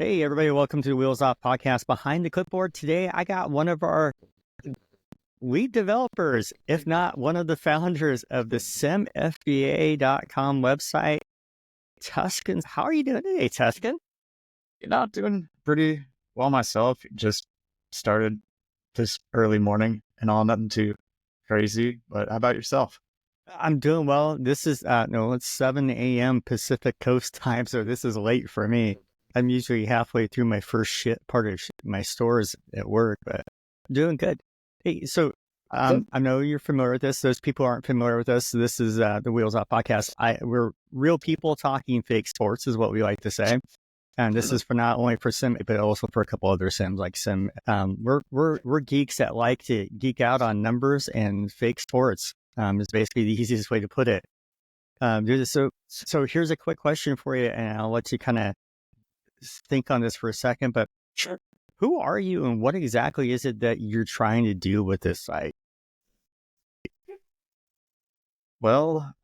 Hey, everybody, welcome to the Wheels Off podcast behind the clipboard. Today, I got one of our lead developers, if not one of the founders of the SimFBA.com website, Tuscan. How are you doing today, Tuscan? Doing pretty well myself. Just started this early morning and all, nothing too crazy. But how about yourself? I'm doing well. This is, it's 7 a.m. Pacific Coast time, so this is late for me. I'm usually halfway through my first part of my stores at work, but doing good. Hey, so I know you're familiar with this. Those people aren't familiar with us. This is the Wheels Off podcast. We're real people talking fake sports, is what we like to say. And this is for not only for Sim, but also for a couple other Sims like Sim. We're geeks that like to geek out on numbers and fake sports. Is basically the easiest way to put it. So here's a quick question for you, and I'll let you kind of think on this for a second. But Sure. who are you, and what exactly is it that you're trying to do with this site? Well,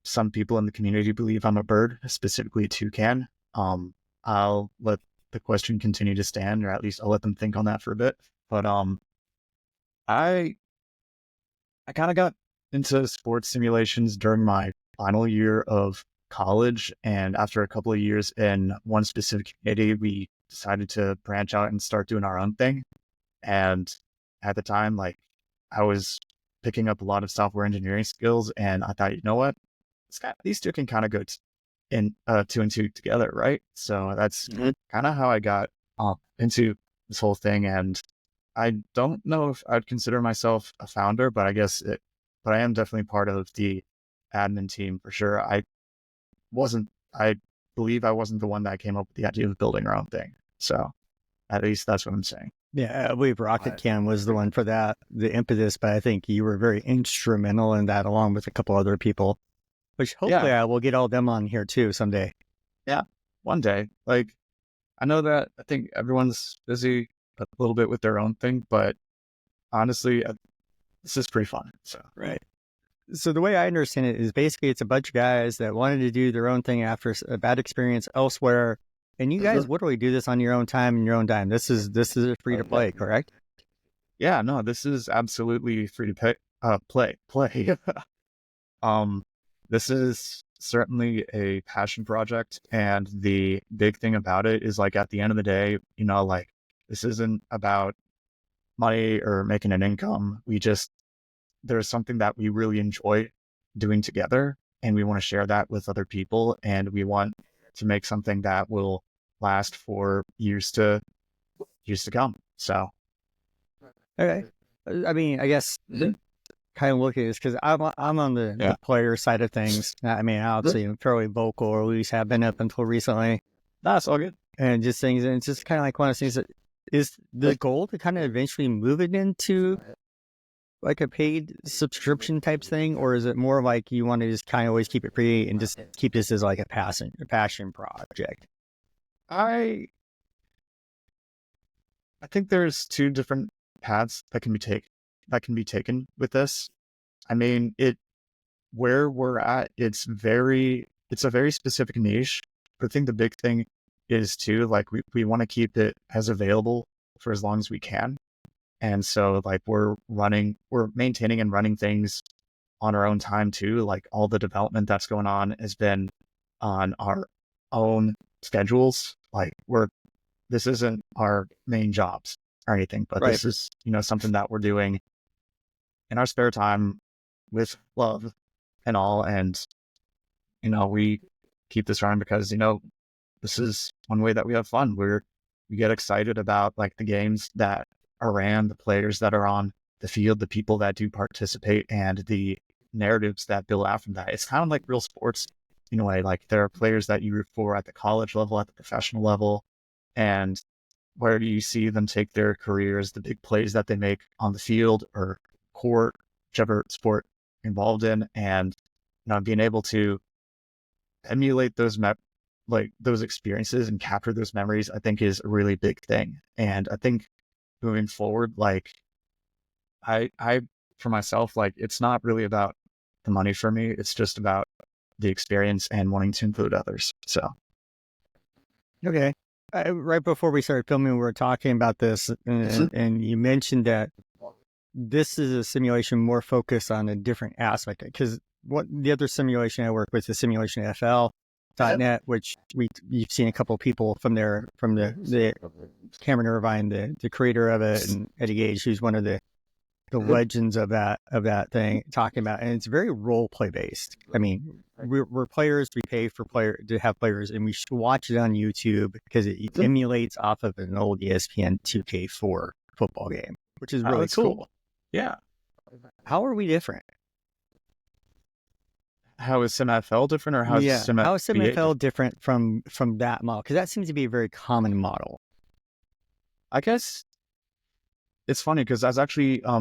some people in the community believe I'm a bird, specifically a toucan. I'll let the question continue to stand, or at least I'll let them think on that for a bit. But I kind of got into sports simulations during my final year of college, and after a couple of years in one specific community, we decided to branch out and start doing our own thing. And at the time, I was picking up a lot of software engineering skills, and I thought, you know what, these two can kind of go in two and two together, right? So that's kind of how I got into this whole thing. And I don't know if I'd consider myself a founder, but but I am definitely part of the admin team for sure. I believe I wasn't the one that came up with the idea of building our own thing. So at least that's what I'm saying. Yeah, I believe Rocket Can was the one for that, the impetus, but I think you were very instrumental in that along with a couple other people, which hopefully I will get all them on here too someday. Yeah, one day. I know that I think everyone's busy a little bit with their own thing, but honestly, this is pretty fun. So, right. So the way I understand it is basically it's a bunch of guys that wanted to do their own thing after a bad experience elsewhere. And you guys literally do this on your own time and your own dime. This is free to play, correct? Yeah, no, this is absolutely free to play. This is certainly a passion project, and the big thing about it is at the end of the day, this isn't about money or making an income. There's something that we really enjoy doing together, and we want to share that with other people, and we want to make something that will last for years to come. So, okay. I mean, I guess kind of look at this because I'm on the player side of things. I mean, obviously I'm fairly vocal, or at least have been up until recently. That's all good. And just things, and it's just kind of like one of those things that is the goal to kind of eventually move it into like a paid subscription type thing, or is it more like you want to just kind of always keep it free and just keep this as like a passion project? I think there's two different paths that can be taken with this. I mean, where we're at, it's a very specific niche. But I think the big thing is too, we want to keep it as available for as long as we can. And so we're maintaining and running things on our own time too. All the development that's going on has been on our own schedules. This isn't our main jobs or anything, but this is, something that we're doing in our spare time with love and all. And, we keep this running because, this is one way that we have fun. We get excited about the games that are ran, the players that are on the field, the people that do participate, and the narratives that build out from that. It's kind of like real sports in a way. There are players that you root for at the college level, at the professional level, and where do you see them take their careers, the big plays that they make on the field or court, whichever sport involved in, and being able to emulate those those experiences and capture those memories, I think is a really big thing. And I think moving forward, I for myself, it's not really about the money for me. It's just about the experience and wanting to include others. So, okay. right before we started filming, we were talking about this, and you mentioned that this is a simulation more focused on a different aspect. Because what the other simulation I work with is Simulation FL.net, which you've seen a couple of people from the Cameron Irvine, the creator of it, and Eddie Gage, who's one of the legends of that thing, talking about, and it's very role play based. I mean, we're players. We pay for to have players, and we should watch it on YouTube because it emulates off of an old ESPN 2K4 football game, which is really cool. Yeah. How are we different? How is SimFL different, or how is SimFL different from that model? Because that seems to be a very common model. I guess it's funny because I was actually I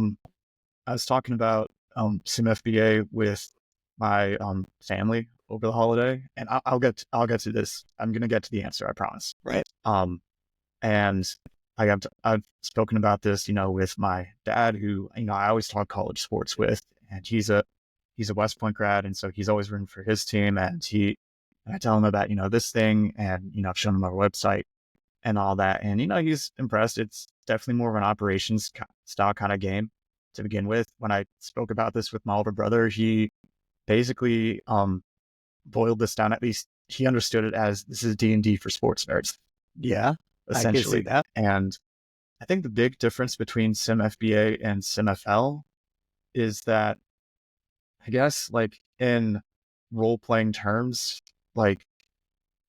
was talking about SimFBA with my family over the holiday, and I'll get to this. I'm gonna get to the answer, I promise. Right. And I've spoken about this, with my dad, who I always talk college sports with, and he's a West Point grad, and so he's always rooting for his team, and I tell him about this thing, and I've shown him our website and all that, and he's impressed. It's definitely more of an operations style kind of game to begin with. When I spoke about this with my older brother, he basically boiled this down. At least he understood it as, this is D&D for sports nerds. Yeah, essentially. I can see that. And I think the big difference between SimFBA and SimFL is that, I guess, like, in role-playing terms, like,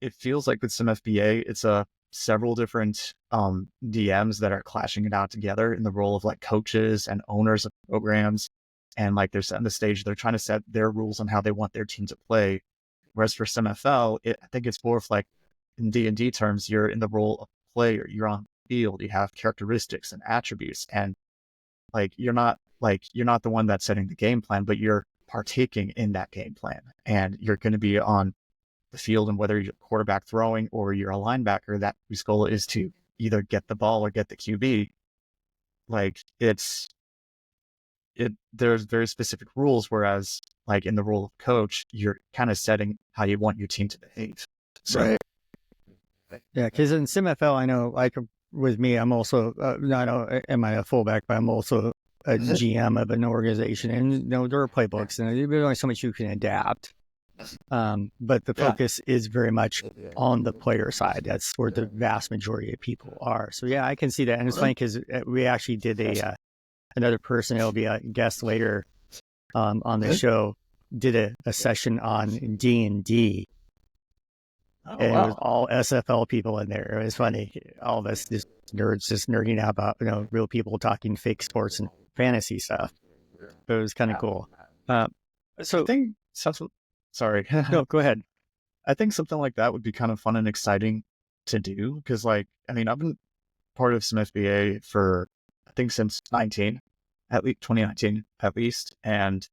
it feels like with SimFBA, it's several different DMs that are clashing it out together in the role of like coaches and owners of programs. And like, they're setting the stage, they're trying to set their rules on how they want their team to play. Whereas for SimFL, I think it's more of like, in D&D terms, you're in the role of player, you're on the field, you have characteristics and attributes, and like, you're not the one that's setting the game plan, but you're partaking in that game plan, and you're going to be on the field, and whether you're a quarterback throwing or you're a linebacker, that whose goal is to either get the ball or get the QB. Like, there's very specific rules, whereas like in the role of coach, you're kind of setting how you want your team to behave. So, right. Yeah, because in SimFL, I know, like with me, I'm also not am I a fullback, but I'm also a GM of an organization, and there are playbooks, and there's only so much you can adapt. But the focus is very much on the player side. That's where the vast majority of people are. So yeah, I can see that. And it's funny because we actually did another person, it'll be a guest later on the show, did a session on D&D. And it was all SFL people in there. It was funny. All of us just nerds just nerding out about, real people talking fake sports and fantasy stuff. But it was kind of cool. So I think sorry. No, go ahead. I think something like that would be kind of fun and exciting to do, because like, I mean, I've been part of SimFBA for, I think, since 2019 at least. And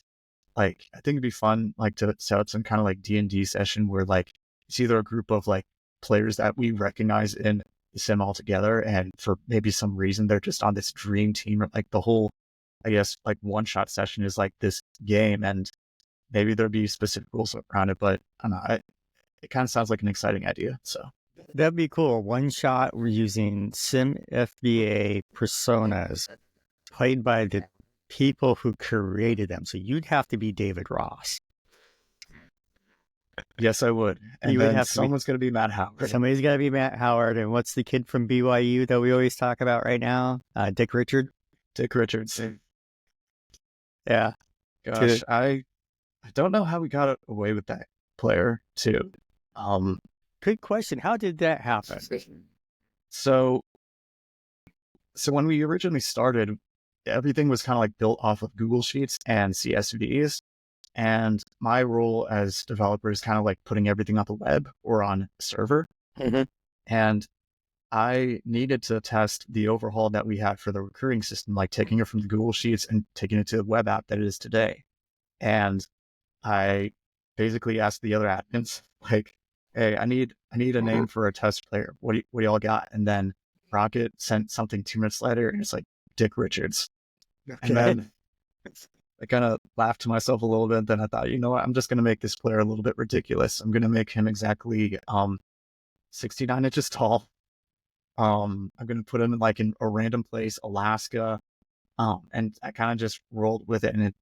like, I think it'd be fun, like, to set up some kind of like D&D session where like, it's either a group of like players that we recognize in the sim altogether, and for maybe some reason they're just on this dream team, or like the whole, I guess, like one-shot session is like this game, and maybe there'd be specific rules around it, but I don't know. It kind of sounds like an exciting idea. So that'd be cool. One shot, we're using SimFBA personas played by the people who created them. So you'd have to be David Ross. Yes, I would. And you then would have someone's going to be Matt Howard. Somebody's got to be Matt Howard. And what's the kid from BYU that we always talk about right now? Dick Richard. Dick Richards. Yeah. Gosh, I don't know how we got away with that player too. Good question. How did that happen? So when we originally started, everything was kind of like built off of Google Sheets and CSVs. And my role as developer is kind of like putting everything on the web or on a server. Mm-hmm. And I needed to test the overhaul that we had for the recruiting system, like taking it from the Google Sheets and taking it to the web app that it is today. And I basically asked the other admins, like, hey, I need a name for a test player. What do y'all got? And then Rocket sent something 2 minutes later, and it's like Dick Richards. Okay. And then I kind of laughed to myself a little bit. Then I thought, you know what? I'm just going to make this player a little bit ridiculous. I'm going to make him exactly 69 inches tall, I'm going to put him in like in a random place, Alaska. And I kind of just rolled with it, and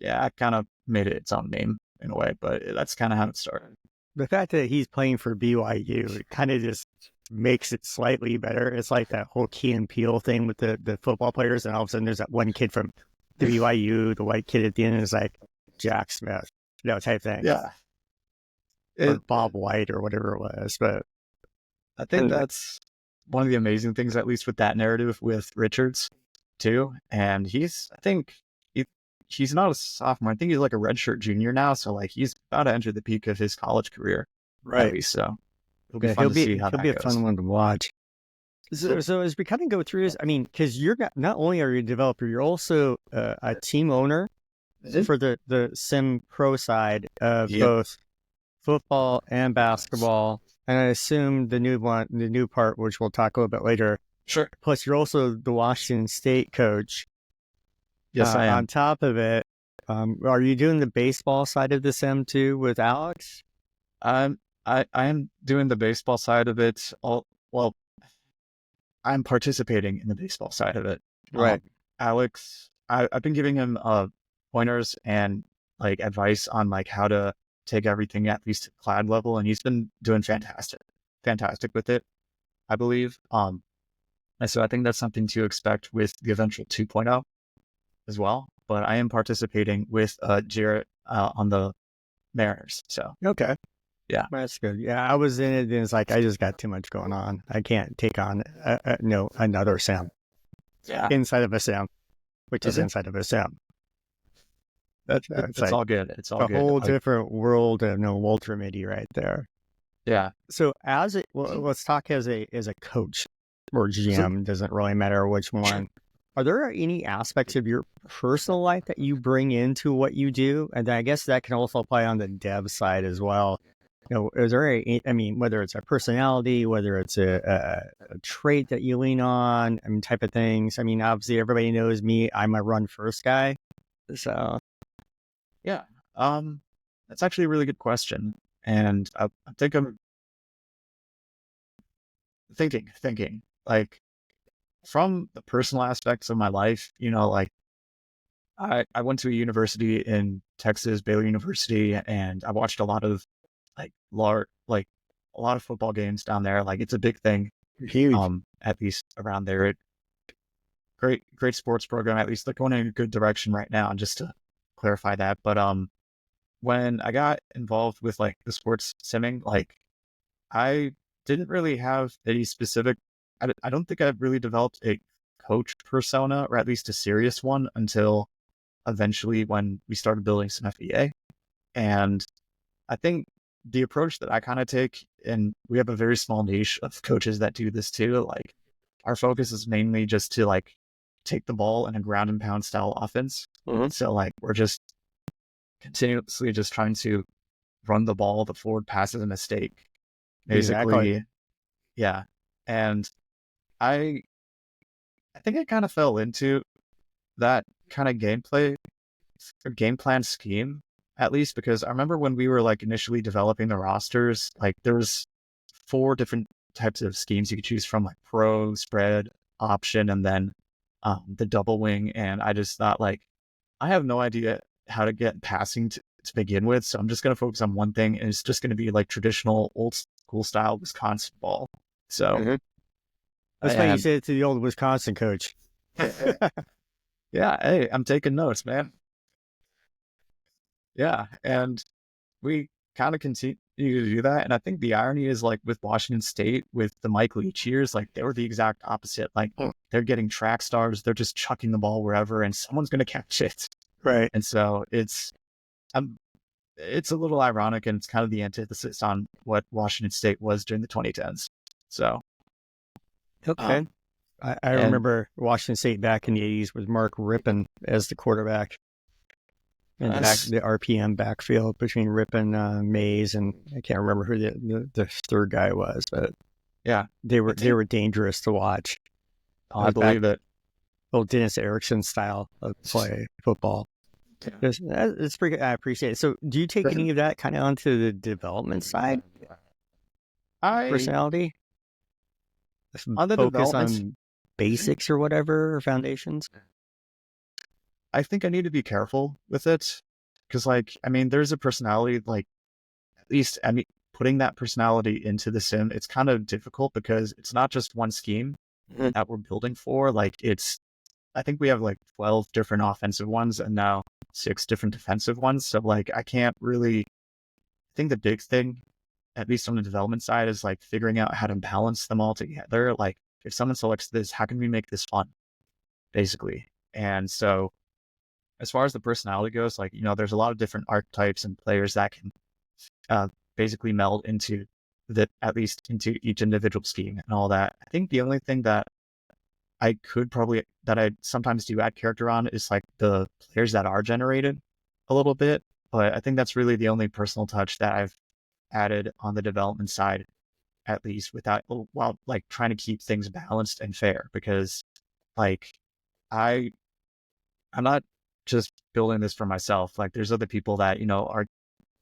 I kind of made it its own name in a way, but that's kind of how it started. The fact that he's playing for BYU, it kind of just makes it slightly better. It's like that whole Key and Peele thing with the football players, and all of a sudden there's that one kid from the BYU, the white kid at the end is like Jack Smith, type thing. Yeah. Or Bob White or whatever it was. But I think that's one of the amazing things, at least with that narrative with Richards too. And he's not a sophomore. I think he's like a redshirt junior now. So like he's about to enter the peak of his college career. Right. At least, so it'll be fun to see how that goes. He'll be a fun one to watch. So as we kind of go through this, I mean, because not only are you a developer, you're also a team owner for the Sim Pro side of both football and basketball. And I assume the new part, which we'll talk a little bit later. Sure. Plus, you're also the Washington State coach. Yes, I am. On top of it, are you doing the baseball side of the Sim too with Alex? I am doing the baseball side of it. Well, I'm participating in the baseball side of it. Right. Alex, I've been giving him pointers and like advice on like how to take everything at least to cloud level, and he's been doing fantastic with it, I believe. And so I think that's something to expect with the eventual 2.0 as well. But I am participating with Jarrett on the Mariners. So okay. Yeah, that's good. Yeah, I was in it, and it's like I just got too much going on. I can't take on another Sim. Yeah, inside of a Sim, which is inside of a Sim. It's like, all good. It's all a good. Whole different world of Walter Mitty right there. Yeah. So let's talk as a coach or GM. Doesn't really matter which one. Are there any aspects of your personal life that you bring into what you do? And I guess that can also apply on the dev side as well. Is there whether it's a personality, whether it's a trait that you lean on, type of things. Obviously everybody knows me. I'm a run first guy. So yeah, that's actually a really good question. And I think I'm thinking like from the personal aspects of my life, like I went to a university in Texas, Baylor University, and I watched a lot of a lot of football games down there. Like it's a big thing. Huge. At least around there. Great sports program. At least they're going in a good direction right now. And just to clarify that, but when I got involved with like the sports simming, like I didn't really have any specific. I don't think I've really developed a coach persona, or at least a serious one, until eventually when we started building SimFBA. And I think the approach that I kind of take, and we have a very small niche of coaches that do this too, like our focus is mainly just to like take the ball in a ground and pound style offense. Mm-hmm. So like we're just continuously just trying to run the ball. The forward pass is a mistake, basically. Exactly. Yeah. And I think I kind of fell into that kind of game plan scheme, at least because I remember when we were like initially developing the rosters, like there was 4 different types of schemes you could choose from, like pro, spread, option, and then the double wing. And I just thought like, I have no idea how to get passing to begin with. So I'm just going to focus on one thing, and it's just going to be like traditional old school style Wisconsin ball. So that's why you said it to the old Wisconsin coach. Yeah. Hey, I'm taking notes, man. Yeah. And we kind of continue to do that. And I think the irony is like with Washington State, with the Mike Leach years, like they were the exact opposite. Like they're getting track stars. They're just chucking the ball wherever and someone's going to catch it. Right. And so it's a little ironic, and it's kind of the antithesis on what Washington State was during the 2010s. So. Okay. I remember Washington State back in the 80s with Mark Rippon as the quarterback. And the RPM backfield between Rippon, Mays, and I can't remember who the third guy was, but yeah, they were dangerous to watch. I believe it. Old Dennis Erickson style of play football. Yeah. It's pretty good. I appreciate it. So do you take any of that kind of onto the development side? Personality? On the focus development, on basics or whatever, or foundations? I think I need to be careful with it because, like, I mean, there's a personality, like, at least, I mean, putting that personality into the sim, it's kind of difficult because it's not just one scheme that we're building for. Like, I think we have like 12 different offensive ones and now 6 different defensive ones. So, like, I can't really, I think the big thing, at least on the development side, is like figuring out how to balance them all together. Like, if someone selects this, how can we make this fun, basically? And so, as far as the personality goes, like, there's a lot of different archetypes and players that can uh, basically meld into at least into each individual scheme and all that. I think the only thing that I sometimes do add character on is like the players that are generated a little bit, but I think that's really the only personal touch that I've added on the development side, at least without, while like trying to keep things balanced and fair, because like I I'm not just building this for myself. Like, there's other people that, that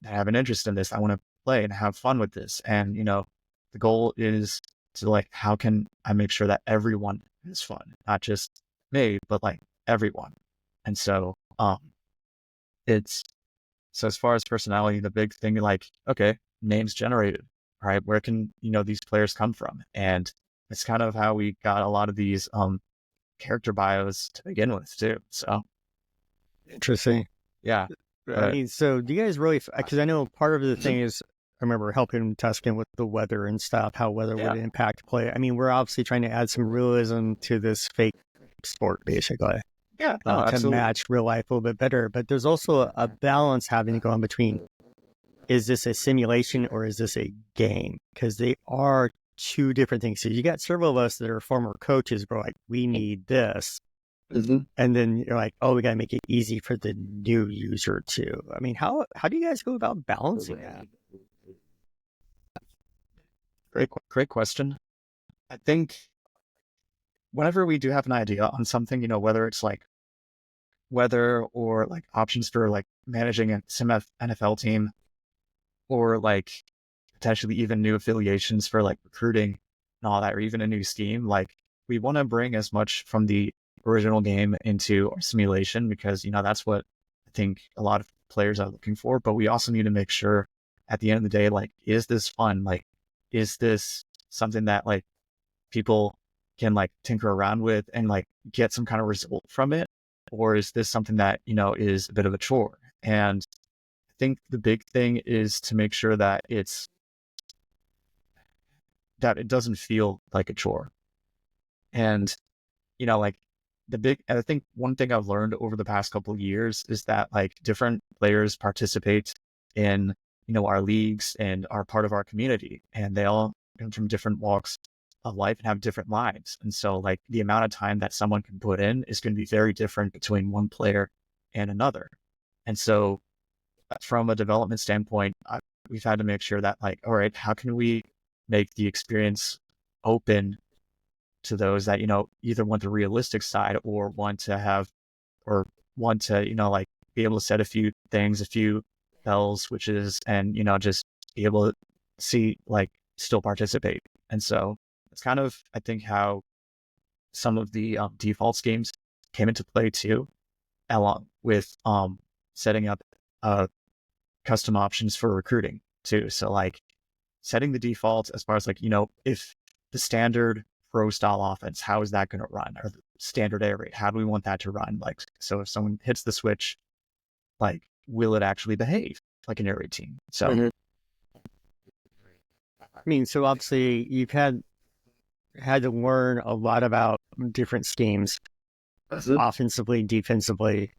have an interest in this. I want to play and have fun with this. And, the goal is to, like, how can I make sure that everyone is fun, not just me, but like everyone. And so, it's, so as far as personality, the big thing, like, okay, names generated, right? Where can, these players come from? And it's kind of how we got a lot of these, character bios to begin with too. So, Interesting. yeah. I mean, so do you guys really, because I know part of the thing is, I remember helping Tuscan with the weather and stuff, how weather would impact play. I mean, we're obviously trying to add some realism to this fake sport, basically. Yeah, no, To absolutely. match real life a little bit better. But there's also a balance having to go in between. Is this a simulation or is this a game? Because they are two different things. So you got several of us that are former coaches, but like, we need this. And then you're like, oh, we got to make it easy for the new user too. I mean, how do you guys go about balancing that? Great question. I think whenever we do have an idea on something, whether it's like weather or like options for like managing a sim NFL team, or like potentially even new affiliations for like recruiting and all that, or even a new scheme, like, we want to bring as much from the original game into our simulation, because, that's what I think a lot of players are looking for. But we also need to make sure at the end of the day, like, is this fun? Like, is this something that like people can like tinker around with and like get some kind of result from it? Or is this something that, is a bit of a chore? And I think the big thing is to make sure that that it doesn't feel like a chore. And, like, I think one thing I've learned over the past couple of years is that like different players participate in, our leagues and are part of our community, and they all come from different walks of life and have different lives. And so, like, the amount of time that someone can put in is going to be very different between one player and another. And so, from a development standpoint, we've had to make sure that, like, all right, how can we make the experience open to those that, either want the realistic side or want to have, or want to, like, be able to set a few things, a few bells, switches, and, just be able to see, like, still participate. And so it's kind of, I think, how some of the defaults games came into play too, along with setting up custom options for recruiting too. So, like, setting the defaults as far as, like, if the standard pro style offense, how is that going to run? Or the standard air raid, how do we want that to run? Like, so if someone hits the switch, like, will it actually behave like an air raid team? So, I mean, so obviously you've had to learn a lot about different schemes, offensively, defensively,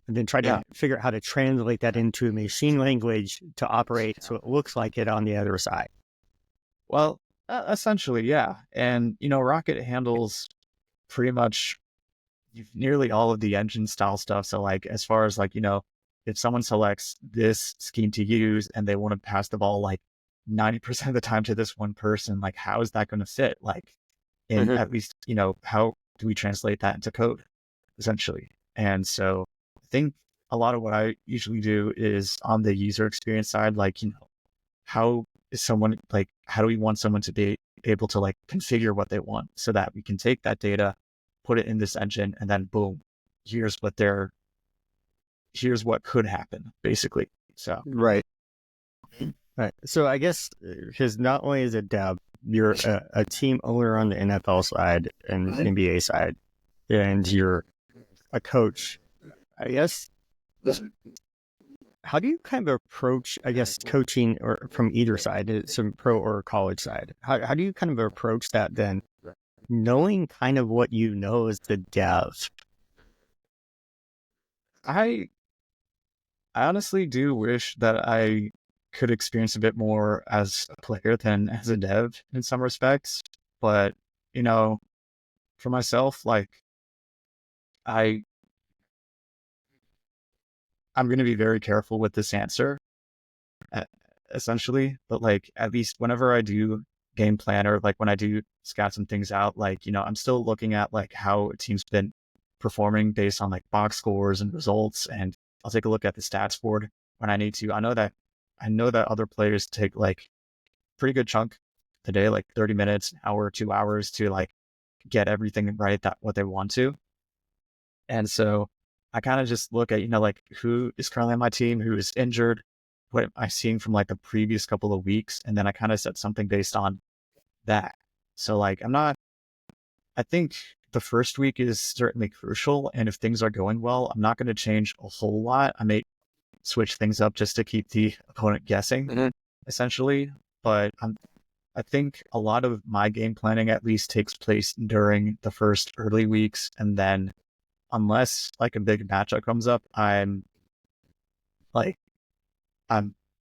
and then try to figure out how to translate that into a machine language to operate so it looks like it on the other side. well, essentially, yeah. And, Rocket handles pretty much nearly all of the engine style stuff. So, like, as far as, like, if someone selects this scheme to use and they want to pass the ball like 90% of the time to this one person, like, how is that going to fit? Like, in at least, how do we translate that into code, essentially? And so I think a lot of what I usually do is on the user experience side, like, how is someone, like, how do we want someone to be able to like configure what they want so that we can take that data, put it in this engine, and then boom, here's what could happen, basically. So Right. So I guess because not only is it dev, you're a team owner on the NFL side and NBA side, and you're a coach. I guess, how do you kind of approach, I guess, coaching or from either side, some pro or college side? How do you kind of approach that then, knowing kind of what you know as the dev? I honestly do wish that I could experience a bit more as a player than as a dev in some respects. But, you know, for myself, like I'm going to be very careful with this answer, e- essentially. But like, at least whenever I do game plan or like when I do scout some things out, like, you know, I'm still looking at like how a team's been performing based on like box scores and results. And I'll take a look at the stats board when I need to. I know that other players take like pretty good chunk a day, like 30 minutes, an hour, 2 hours to like get everything right that what they want to. And so I kind of just look at, you know, like who is currently on my team, who is injured, what am I seeing from like the previous couple of weeks. And then I kind of set something based on that. So like, I think the first week is certainly crucial. And if things are going well, I'm not going to change a whole lot. I may switch things up just to keep the opponent guessing, essentially. But I think a lot of my game planning at least takes place during the first early weeks. And then unless like a big matchup comes up, I'm going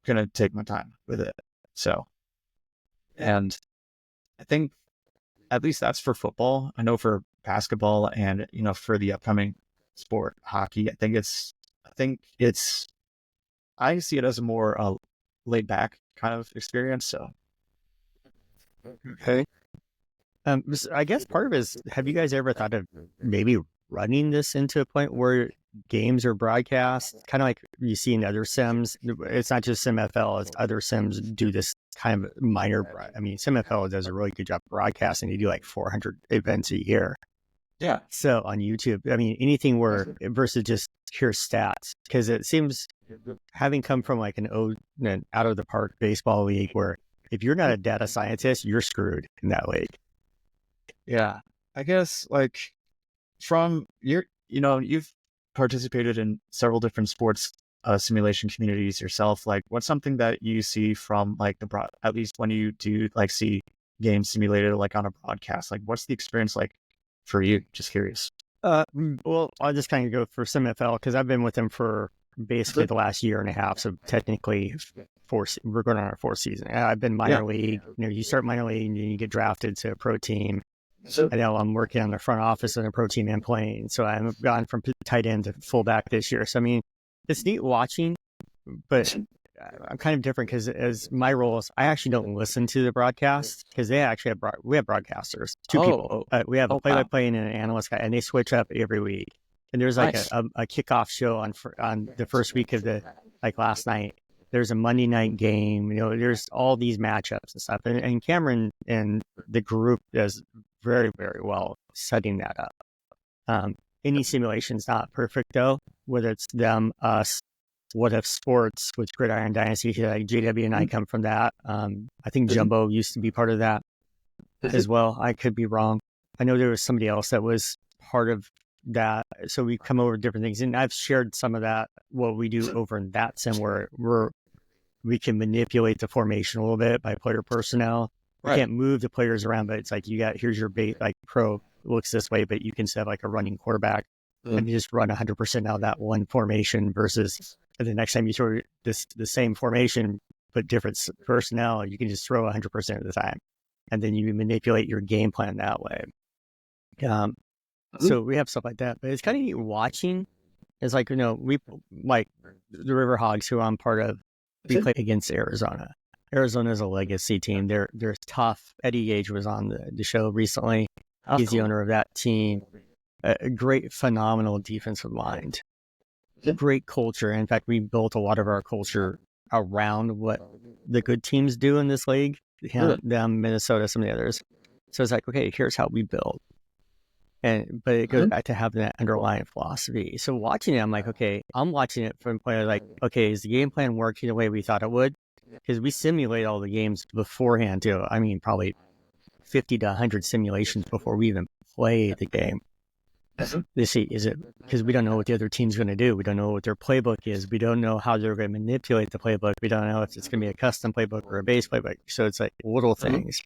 to take my time with it. So, and I think at least that's for football. I know for basketball and, you know, for the upcoming sport, hockey, I see it as a more laid back kind of experience. So, Okay. I guess part of it is, have you guys ever thought of maybe running this into a point where games are broadcast, kind of like you see in other sims? It's not just SimFL, it's other sims do this kind of minor. I mean, SimFL does a really good job broadcasting. They do like 400 events a year. yeah. So on YouTube, I mean, anything where versus just pure stats, because it seems, having come from like an out of the park baseball league where if you're not a data scientist, you're screwed in that league. Yeah. I guess like from you've participated in several different sports simulation communities yourself. Like what's something that you see from like at least when you do like see games simulated like on a broadcast, like what's the experience like for you? Just curious. Well, I'll just kind of go for SimFL because I've been with them for basically the last year and a half. So technically, we're going on our fourth season. I've been minor league. You know, you start minor league and you get drafted to a pro team. I know I'm working on the front office in a pro team and playing. So I've gone from tight end to fullback this year. So I mean, it's neat watching, but I'm kind of different because as my role is, I actually don't listen to the broadcast because they actually we have broadcasters, two people. We have a play-by-play and an analyst guy, and they switch up every week. And there's like a kickoff show on the first week of like last night. There's a Monday night game. You know, there's all these matchups and stuff. And Cameron and the group does very, very well setting that up. Any simulation's not perfect though, whether it's them, us, What If Sports with Gridiron Dynasty, like JW and I come from that. I think Jumbo used to be part of that as well. I could be wrong. I know there was somebody else that was part of that. So we come over different things. And I've shared some of that, what we do over in that sim where we can manipulate the formation a little bit by player personnel. We can't move the players around, but it's like here's your bait, like pro looks this way, but you can set like a running quarterback and you just run 100% out of that one formation versus the next time you throw the same formation, but different personnel, you can just throw 100% of the time. And then you manipulate your game plan that way. So we have stuff like that, but it's kind of neat watching. It's like, you know, we like the River Hogs, who I'm part of, we play against Arizona. Arizona is a legacy team. They're tough. Eddie Gage was on the show recently. He's the owner of that team. A great, phenomenal defensive mind. Great culture. In fact, we built a lot of our culture around what the good teams do in this league. them, Minnesota, some of the others. So it's like, okay, here's how we build. But it goes back to having that underlying philosophy. So watching it, I'm like, okay, I'm watching it from a point of like, okay, is the game plan working the way we thought it would? Because we simulate all the games beforehand too. I mean, probably 50 to 100 simulations before we even play the game. They see, is it because we don't know what the other team's going to do? We don't know what their playbook is. We don't know how they're going to manipulate the playbook. We don't know if it's going to be a custom playbook or a base playbook. So it's like little things.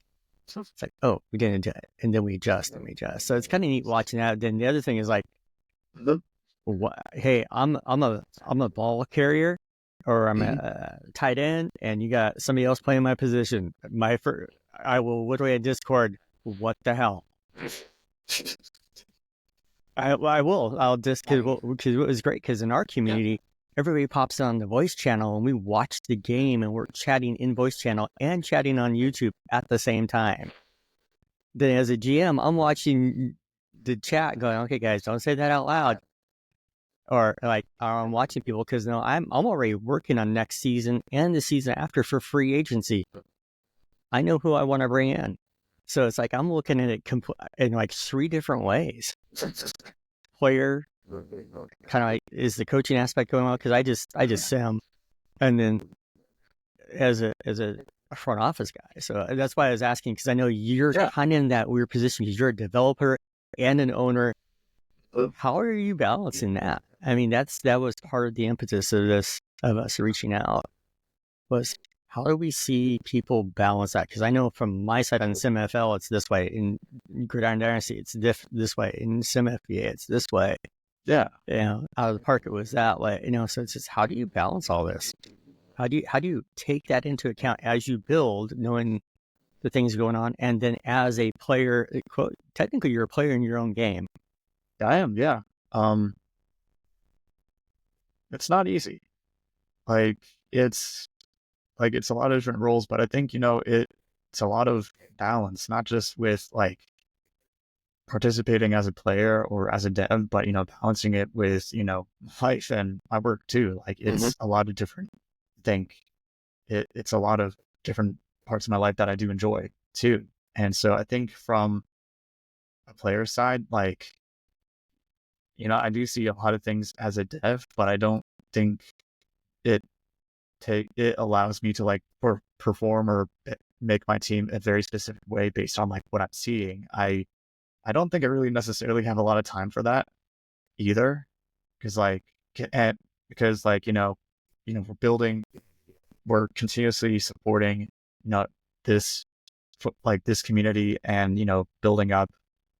It's like, oh, we didn't adjust, and then we adjust and we adjust. So it's kind of neat watching that. Then the other thing is like, hey, I'm a ball carrier, or I'm a tight end, and you got somebody else playing my position. I will literally at Discord. What the hell? I will. I'll just because it was great because in our community, everybody pops on the voice channel and we watch the game and we're chatting in voice channel and chatting on YouTube at the same time. Then as a GM, I'm watching the chat going, okay, guys, don't say that out loud. Or like I'm watching people because no, I'm already working on next season and the season after for free agency. I know who I want to bring in. So it's like I'm looking at it in like 3 different ways. Player, kind of like, is the coaching aspect going on? Because I just sim, and then as a front office guy. So that's why I was asking, because I know you're kind of in that weird position because you're a developer and an owner. How are you balancing that? I mean, that was part of the impetus of us reaching out, was how do we see people balance that? Because I know from my side on SimFL, it's this way. In Gridiron Dynasty, it's this way. In SimFBA, it's this way. Yeah. Out of the park, it was that way. So it's just, how do you balance all this? How do you take that into account as you build, knowing the things going on, and then as a player, quote, technically you're a player in your own game. I am, yeah. It's not easy. It's a lot of different roles, but I think, it's a lot of balance, not just with like participating as a player or as a dev, but, balancing it with, life and my work too. Like it's a lot of different things. It's a lot of different parts of my life that I do enjoy too. And so I think from a player side, like, I do see a lot of things as a dev, but I don't think it allows me to like perform or make my team a very specific way based on like what I'm seeing. I don't think I really necessarily have a lot of time for that either, because we're continuously supporting this this community and building up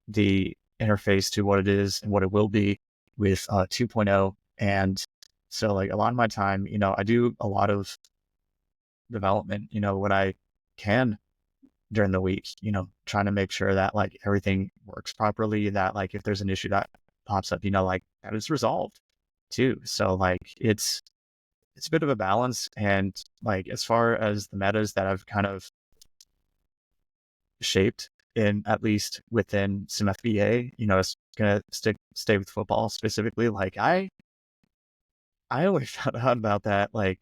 the interface to what it is and what it will be with 2.0. And so like a lot of my time, I do a lot of development, when I can during the week, trying to make sure that like everything works properly, that like if there's an issue that pops up, like that is resolved too. So like it's a bit of a balance. And like as far as the metas that I've kind of shaped in, at least within SimFBA, it's gonna stay with football specifically. Like I only found out about that like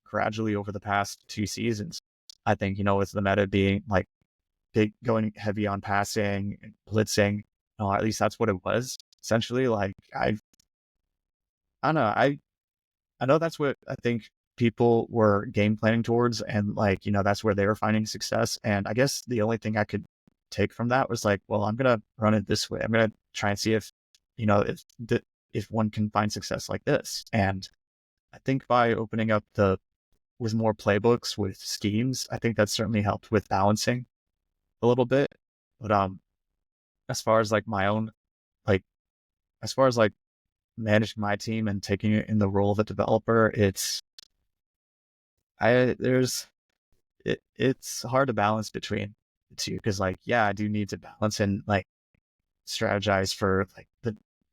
gradually over the past 2 seasons. I think, with the meta being like big, going heavy on passing and blitzing, at least that's what it was essentially. Like I don't know. I know that's what I think people were game planning towards, and like, that's where they were finding success. And I guess the only thing I could take from that was like, well, I'm going to run it this way. I'm going to try and see if, if one can find success like this. And I think by opening up with more playbooks, with schemes, I think that certainly helped with balancing a little bit. But as far as like my own, like as far as like managing my team and taking it in the role of a developer, it's hard to balance between the two, because like, yeah, I do need to balance and like strategize for like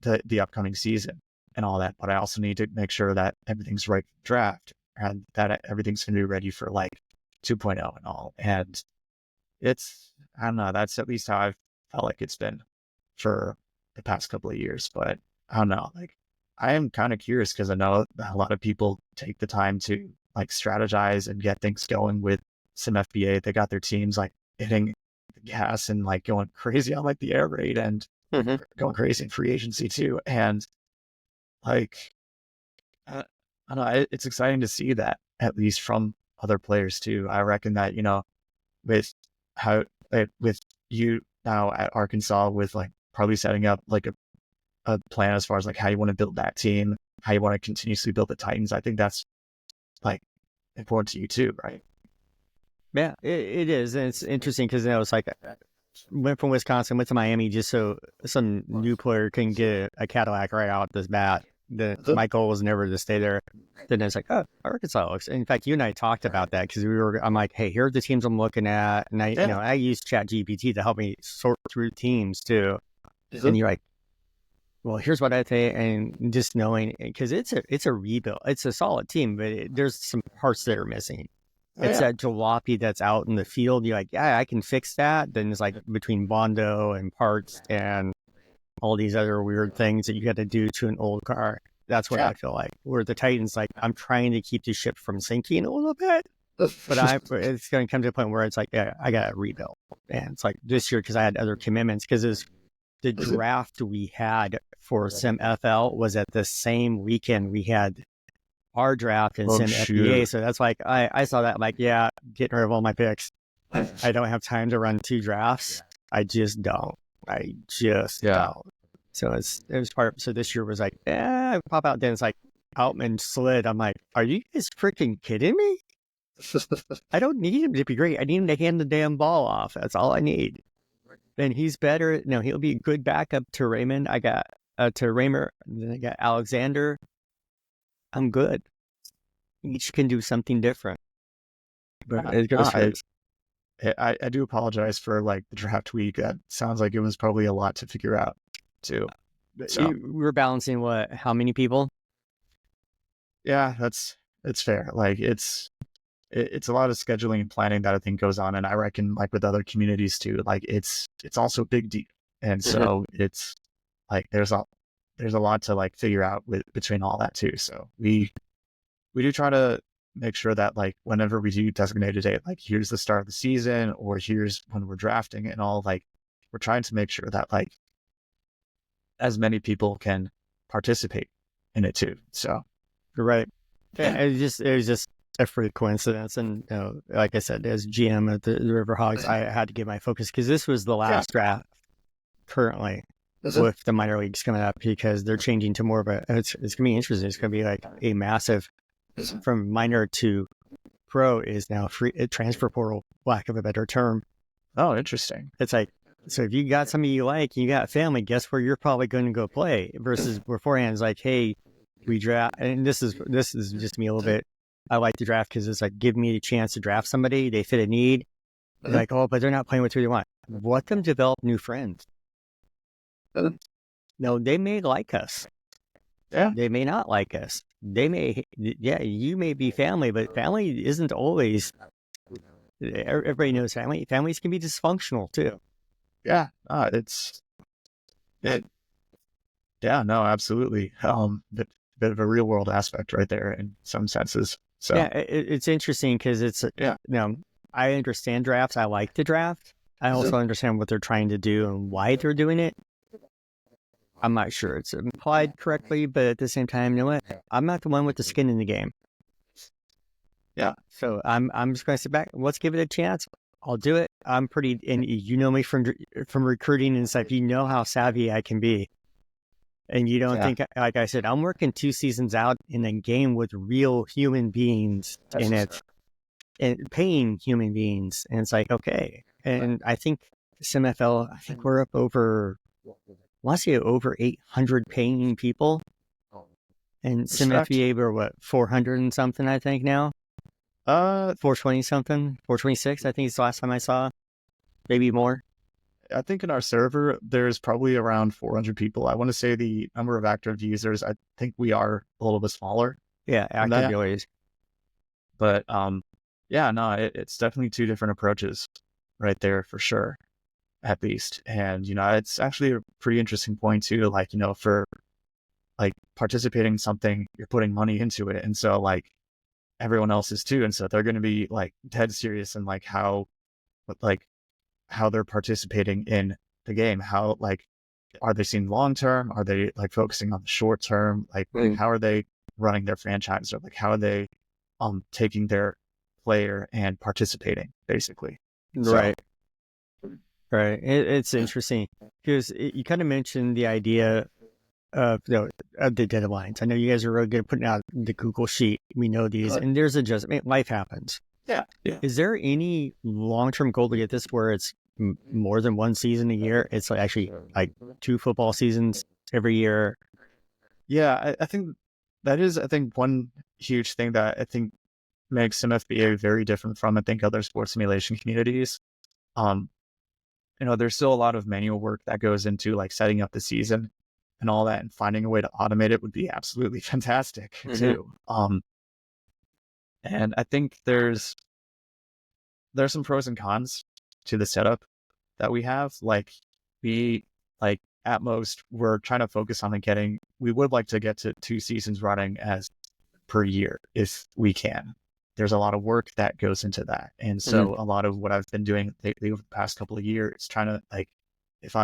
the upcoming season and all that, but I also need to make sure that everything's right for draft and that everything's going to be ready for like 2.0 and all. And I don't know, that's at least how I've felt like it's been for the past couple of years. But I don't know, like I am kind of curious, because I know a lot of people take the time to like strategize and get things going with SimFBA, they got their teams like hitting the gas and like going crazy on like the air raid and going crazy in free agency too. And like, I don't know, it's exciting to see that at least from other players too. I reckon that, with how, with you now at Arkansas, with like probably setting up like a plan as far as like how you want to build that team, how you want to continuously build the Titans. I think that's like important to you too, right? Yeah, it is. And it's interesting because it's like, went from Wisconsin, went to Miami just so some new player can get a Cadillac right out this bat. My goal was never to stay there. Then it's like, oh, Arkansas looks. In fact, you and I talked about that because I'm like, hey, here are the teams I'm looking at, and I use ChatGPT to help me sort through teams too. And you're like, well, here's what I think, and just knowing, because it's a rebuild, it's a solid team, but there's some parts that are missing. It's that jalopy that's out in the field. You're like, yeah, I can fix that. Then it's like between Bondo and parts and all these other weird things that you got to do to an old car. That's what I feel like. Where the Titans, like, I'm trying to keep the ship from sinking a little bit, but it's going to come to a point where it's like, yeah, I got to rebuild. And it's like this year, because I had other commitments, because the draft we had for SimFL was at the same weekend we had our draft in SimFBA. So that's like, I saw that, I'm like, yeah, getting rid of all my picks. I don't have time to run 2 drafts. I just don't. Don't. So it was so this year was like, I pop out, then it's like Outman slid. I'm like, are you guys freaking kidding me? I don't need him to be great. I need him to hand the damn ball off. That's all I need. And he's better. No, he'll be a good backup to Raymond. I got to Raymer, and then I got Alexander. I'm good. Each can do something different. But it goes I do apologize for like the draft week. That sounds like it was probably a lot to figure out too. So we're balancing how many people? Yeah, it's fair. Like it's a lot of scheduling and planning that I think goes on, and I reckon like with other communities too. Like it's also a big deal, and so it's like there's a lot to like figure out between all that too. So we do try to make sure that like whenever we do designate a date, like here's the start of the season or here's when we're drafting and all, like we're trying to make sure that like as many people can participate in it too. So you're right. Yeah, it was just a freak coincidence. And like I said, as GM at the River Hogs, I had to give my focus because this was the last draft currently with the minor leagues coming up, because they're changing to more of it's going to be interesting. It's going to be like a massive, from minor to pro is now free, transfer portal, lack of a better term. Oh, interesting. It's like, so if you got somebody you like, you got family, guess where you're probably going to go play, versus beforehand it's like, hey, we draft, and this is just me a little bit. I like the draft because it's like, give me a chance to draft somebody, they fit a need. Like, oh, but they're not playing with who they want. Let them develop new friends. No, they may like us. Yeah. They may not like us. They may, you may be family, but family isn't always, everybody knows family. Families can be dysfunctional too. Yeah. Yeah, no, absolutely. Bit of a real world aspect right there in some senses. So yeah, it's interesting because it's, I understand drafts. I like the draft. I also understand what they're trying to do and why they're doing it. I'm not sure it's implied correctly, but at the same time, you know what? I'm not the one with the skin in the game. Yeah. So I'm just going to sit back. Let's give it a chance. I'll do it. I'm pretty, and you know me from recruiting and stuff. You know how savvy I can be. And you don't think, like I said, I'm working 2 seasons out in a game with real human beings in it, and paying human beings. And it's like, okay. And I think SimFL, I think we're up over, I want to say over 800 paying people. And SimFBA, we're what, 400 and something, I think now? 420 something, 426, I think it's the last time I saw. Maybe more. I think in our server, there's probably around 400 people. I want to say the number of active users, I think we are a little bit smaller. Yeah, active users. But it's definitely 2 different approaches right there for sure, at least. And, it's actually a pretty interesting point too, like, for like participating in something, you're putting money into it. And so like everyone else is too. And so they're going to be like dead serious in like how they're participating in the game. How like, are they seeing long term? Are they like focusing on the short term? Like how are they running their franchise, or like how are they taking their player and participating basically? Right. Right. It's interesting because you kind of mentioned the idea of, of the deadlines. I know you guys are really good at putting out the Google Sheet. We know these, and there's adjustment. Life happens. Yeah. Is there any long-term goal to get this where it's more than one season a year? It's like actually like 2 football seasons every year. Yeah, I think that is, I think, one huge thing that I think makes SimFBA very different from, I think, other sports simulation communities. There's still a lot of manual work that goes into like setting up the season and all that, and finding a way to automate it would be absolutely fantastic too. And I think there's some pros and cons to the setup that we have. At most, we're trying to focus on we would like to get to 2 seasons running as per year if we can. There's a lot of work that goes into that. And so a lot of what I've been doing lately over the past couple of years, trying to like, if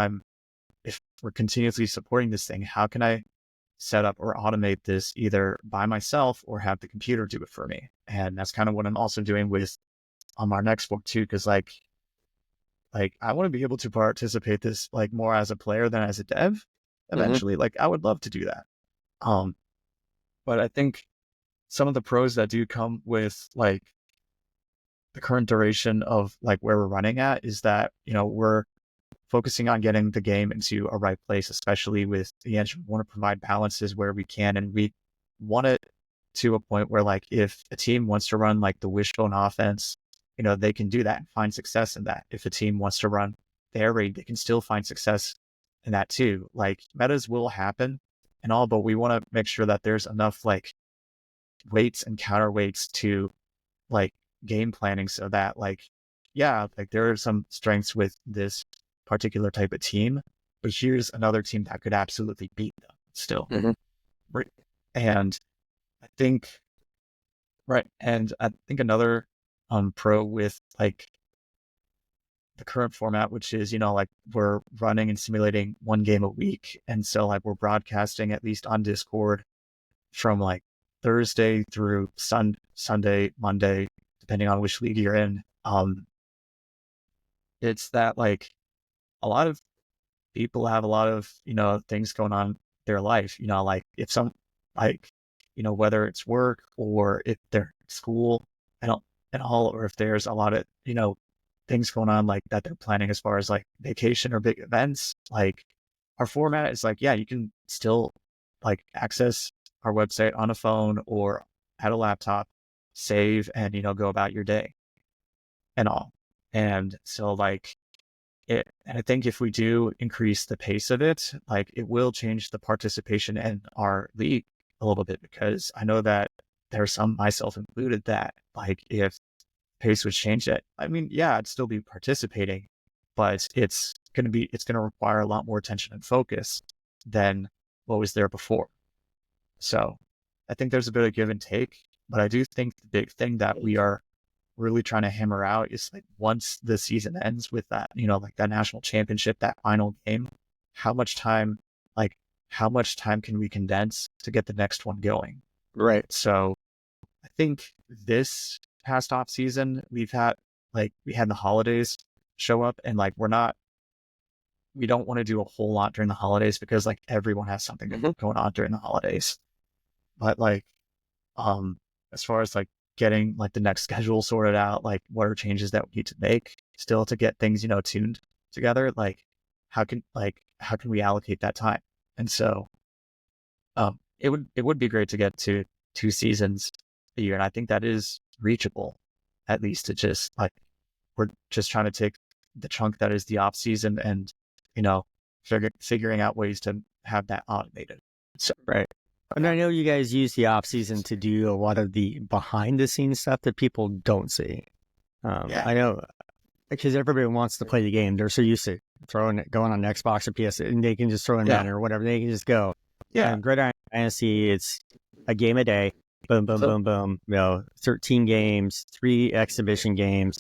we're continuously supporting this thing, how can I set up or automate this either by myself or have the computer do it for me? And that's kind of what I'm also doing with on our next book too. Cause like I want to be able to participate this like more as a player than as a dev eventually. Like I would love to do that. But I think some of the pros that do come with like the current duration of like where we're running at is that, we're focusing on getting the game into a right place, especially with the engine. We want to provide balances where we can. And we want it to a point where like, if a team wants to run like the wishbone offense, they can do that and find success in that. If a team wants to run the air raid, they can still find success in that too. Like metas will happen and all, but we want to make sure that there's enough like weights and counterweights to like game planning, so that like, yeah, like there are some strengths with this particular type of team, but here's another team that could absolutely beat them still. Right. And I think another pro with like the current format, which is, like we're running and simulating 1 game a week. And so like we're broadcasting at least on Discord from like Thursday through Sunday, Monday, depending on which league you're in. It's that like a lot of people have a lot of, things going on in their life, like if some like, whether it's work or if they're in school and all, or if there's a lot of, things going on like that they're planning as far as like vacation or big events. Like our format is like, yeah, you can still like access our website on a phone or at a laptop, save and, go about your day and all. And so like and I think if we do increase the pace of it, like it will change the participation in our league a little bit, because I know that there's some, myself included, that like if pace would change it, I mean, yeah, I'd still be participating, but it's going to require a lot more attention and focus than what was there before. So I think there's a bit of give and take, but I do think the big thing that we are really trying to hammer out is like, once the season ends with that, like that national championship, that final game, how much time can we condense to get the next one going? Right. So I think this past off season, we had the holidays show up, and like we don't want to do a whole lot during the holidays because like everyone has something going on during the holidays. But like, as far as like getting like the next schedule sorted out, like what are changes that we need to make still to get things, tuned together, like how can we allocate that time? And so it would be great to get to 2 seasons a year, and I think that is reachable, at least. To just like, we're just trying to take the chunk that is the off season and figuring out ways to have that automated. So right. And I know you guys use the off season to do a lot of the behind the scenes stuff that people don't see. I know, because everybody wants to play the going on Xbox or PS, and they can just throw in Madden or whatever. They can just go. Yeah. Gridiron Dynasty, it's a game a day. boom, boom, boom, boom. 13 games, 3 exhibition games,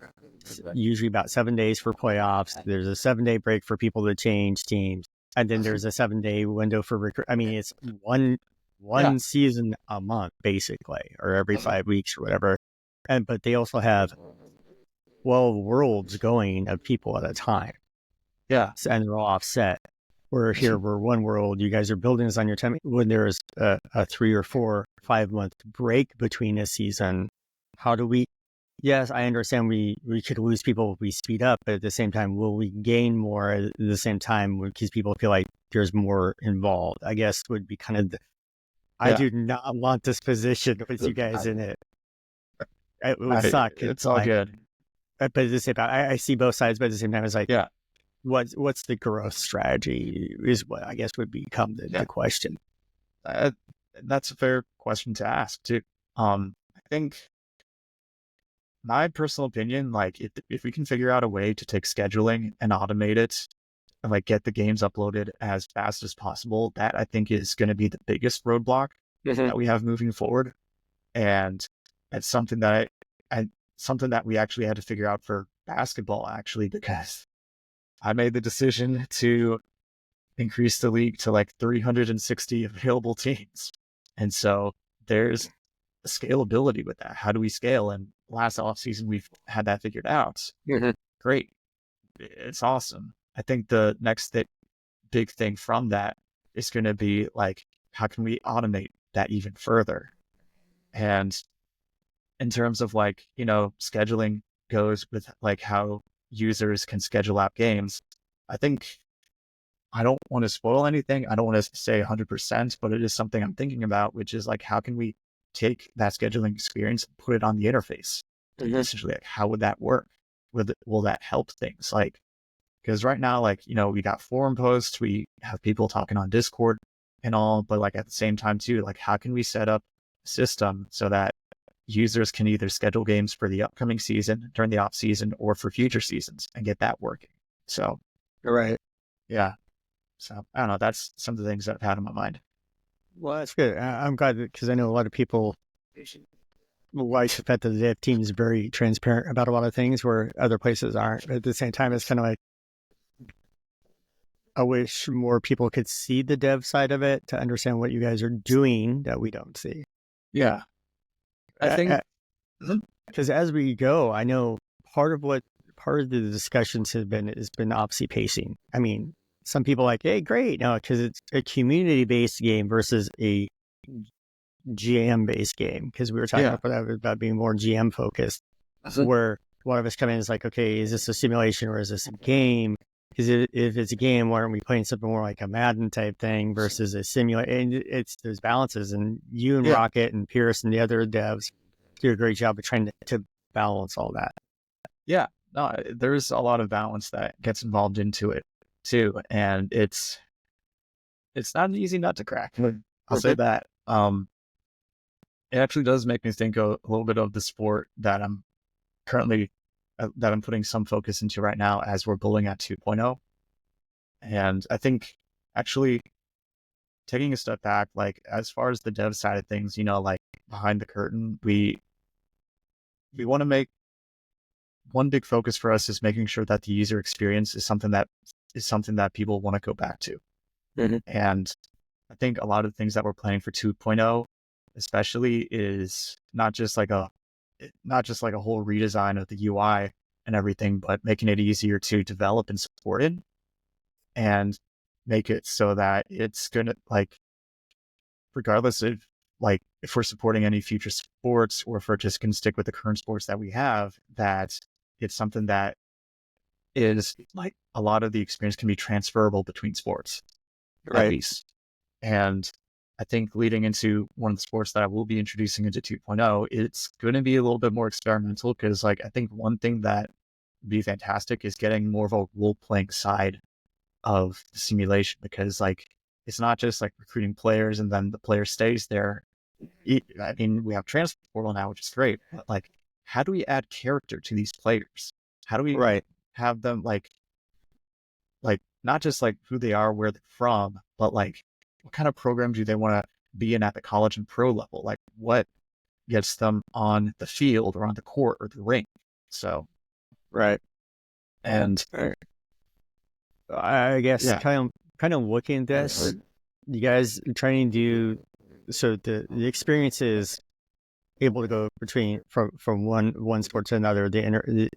usually about 7 days for playoffs. There's a 7-day break for people to change teams. And then there's a 7-day window for recruit. I mean, it's one season a month, basically, or every 5 weeks or whatever. But they also have 12 worlds going of people at a time. Yeah. And they're all offset. We're one world. You guys are building this on your time. When there's a 3 or 4, 5 month break between a season, how do we? Yes, I understand we could lose people if we speed up, but at the same time, will we gain more at the same time because people feel like there's more involved? I guess would be kind of. I do not want this position with you guys in it. It would suck. It's all good. But at the same time, I see both sides, but at the same time, it's like, what's the growth strategy is what I guess would become the question. That's a fair question to ask too. I think my personal opinion, like if we can figure out a way to take scheduling and automate it and like get the games uploaded as fast as possible, that I think is going to be the biggest roadblock that we have moving forward. And it's something that something that we actually had to figure out for basketball, actually, because I made the decision to increase the league to like 360 available teams. And so there's a scalability with that. How do we scale? And last offseason, we've had that figured out. Great. It's awesome. I think the next big thing from that is going to be like, how can we automate that even further? And in terms of like, scheduling goes with like how users can schedule out games, I think I don't want to spoil anything. I don't want to say 100%, but it is something I'm thinking about, which is like, how can we take that scheduling experience and put it on the interface? Essentially, like, how would that work? Will that help things? Like, because right now, like, we got forum posts, we have people talking on Discord and all, but like at the same time too, like, how can we set up a system so that users can either schedule games for the upcoming season during the off season or for future seasons and get that working? So, yeah. So I don't know. That's some of the things that I've had in my mind. Well, that's good. I'm glad because I know a lot of people like the fact that the dev team is very transparent about a lot of things where other places aren't. But at the same time, it's kind of like, I wish more people could see the dev side of it to understand what you guys are doing that we don't see. Yeah. I think because as we go, I know part of the discussions has been obviously pacing. I mean, some people are like, hey, great, no, because it's a community-based game versus a GM-based game. Because we were talking about being more GM-focused, where one of us come in and is like, okay, is this a simulation or is this a game? Because if it's a game, why aren't we playing something more like a Madden type thing versus a simulation? And there's balances, and you and Rocket and Pierce and the other devs do a great job of trying to balance all that. Yeah, no, there's a lot of balance that gets involved into it too, and it's not an easy nut to crack. I'll say that. It actually does make me think a little bit of the sport that I'm currently that I'm putting some focus into right now as we're building at 2.0. And I think actually taking a step back, like as far as the dev side of things, like behind the curtain, we want to make one big focus for us is making sure that the user experience is something that people want to go back to. And I think a lot of the things that we're planning for 2.0, especially, is not just like a whole redesign of the UI and everything, but making it easier to develop and support it, and make it so that it's gonna, like, regardless of like if we're supporting any future sports or if we're just gonna stick with the current sports that we have, that it's something that is like a lot of the experience can be transferable between sports, at least. And I think leading into one of the sports that I will be introducing into 2.0, it's going to be a little bit more experimental, because like I think one thing that would be fantastic is getting more of a role-playing side of the simulation, because like it's not just like recruiting players and then the player stays there. I mean, we have transfer portal now, which is great, but like, how do we add character to these players? How do we have them like not just like who they are, where they're from, but like what kind of program do they want to be in at the college and pro level? Like what gets them on the field or on the court or the ring. So, Right. and I guess yeah, kind of looking at this, you guys are trying to do so the experience is able to go between from one sport to another, the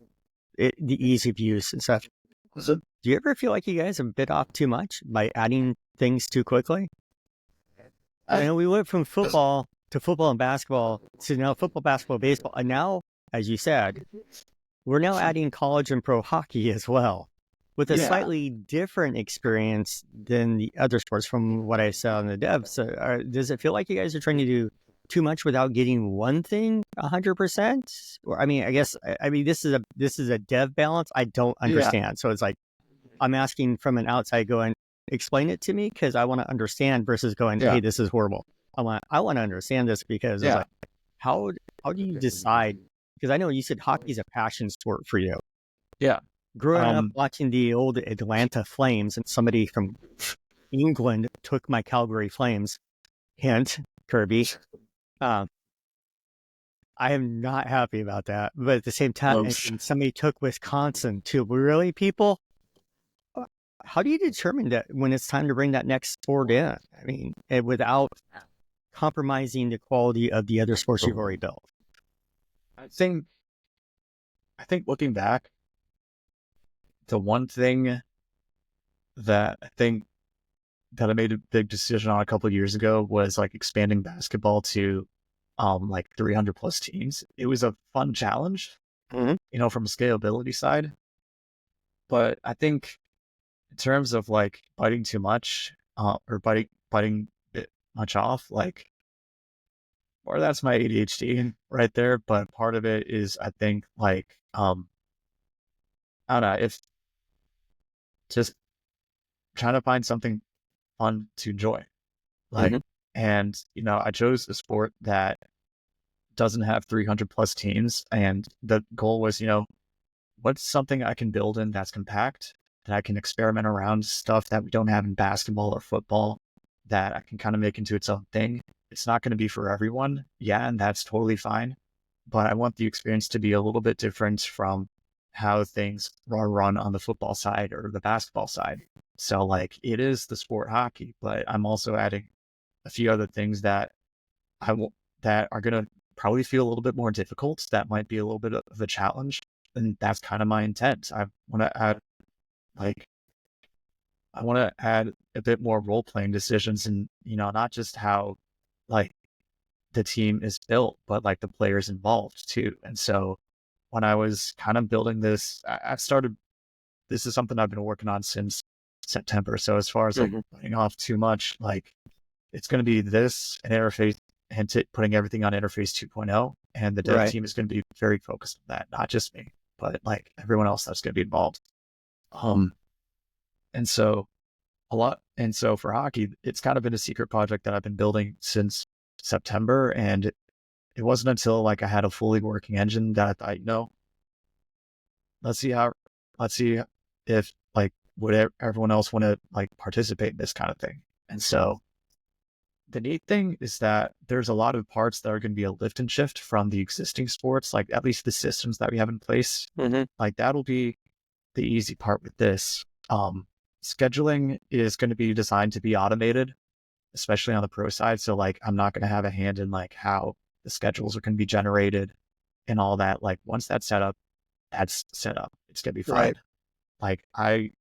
ease of use and stuff. So, do you ever feel like you guys have bit off too much by adding things too quickly? I know we went from football to football and basketball to now football, basketball, baseball, and now, as you said, we're now adding college and pro hockey as well, with a slightly different experience than the other sports from what I saw in the dev. So does it feel like you guys are trying to do too much without getting one thing 100%? Or I mean, I guess this is a dev balance I don't understand. So it's like I'm asking from an outside going, explain it to me because I want to understand versus going, hey, this is horrible. I want to understand this because it's like, how do you decide? Because I know you said hockey is a passion sport for you. Yeah. Growing up watching the old Atlanta Flames, and somebody from England took my Calgary Flames. Hint, Kirby. I am not happy about that. But at the same time, somebody took Wisconsin too. Really, people? How do you determine that when it's time to bring that next sport in? I mean, without compromising the quality of the other sports you've already built. I think looking back, the one thing that I think that I made a big decision on a couple of years ago was like expanding basketball to like 300 plus teams. It was a fun challenge, you know, from a scalability side. But I think in terms of like biting too much or biting it much off, like, or that's my ADHD right there. But part of it is, I think, like, I don't know, if just trying to find something fun to enjoy. Like, and, you know, I chose a sport that doesn't have 300 plus teams. And the goal was, you know, what's something I can build in that's compact, that I can experiment around stuff that we don't have in basketball or football, that I can kind of make into its own thing. It's not going to be for everyone. Yeah. And that's totally fine. But I want the experience to be a little bit different from how things are run on the football side or the basketball side. So like it is the sport hockey, but I'm also adding a few other things that that are going to probably feel a little bit more difficult. That might be a little bit of a challenge. And that's kind of my intent. I want to add a bit more role playing decisions and, you know, not just how like the team is built, but like the players involved too. And so when I was kind of building this, this is something I've been working on since September. So as far as like putting off too much, like it's going to be this an interface and putting everything on interface 2.0. And the dev team is going to be very focused on that, not just me, but like everyone else that's going to be involved. And so for hockey, it's kind of been a secret project that I've been building since September. And it wasn't until like I had a fully working engine that I thought, you know, let's see if like would everyone else want to like participate in this kind of thing. And so the neat thing is that there's a lot of parts that are going to be a lift and shift from the existing sports, like at least the systems that we have in place. Like that'll be the easy part with this. Scheduling is going to be designed to be automated, especially on the pro side. So like, I'm not going to have a hand in like how the schedules are going to be generated and all that. Like once that's set up, it's going to be fine. Like the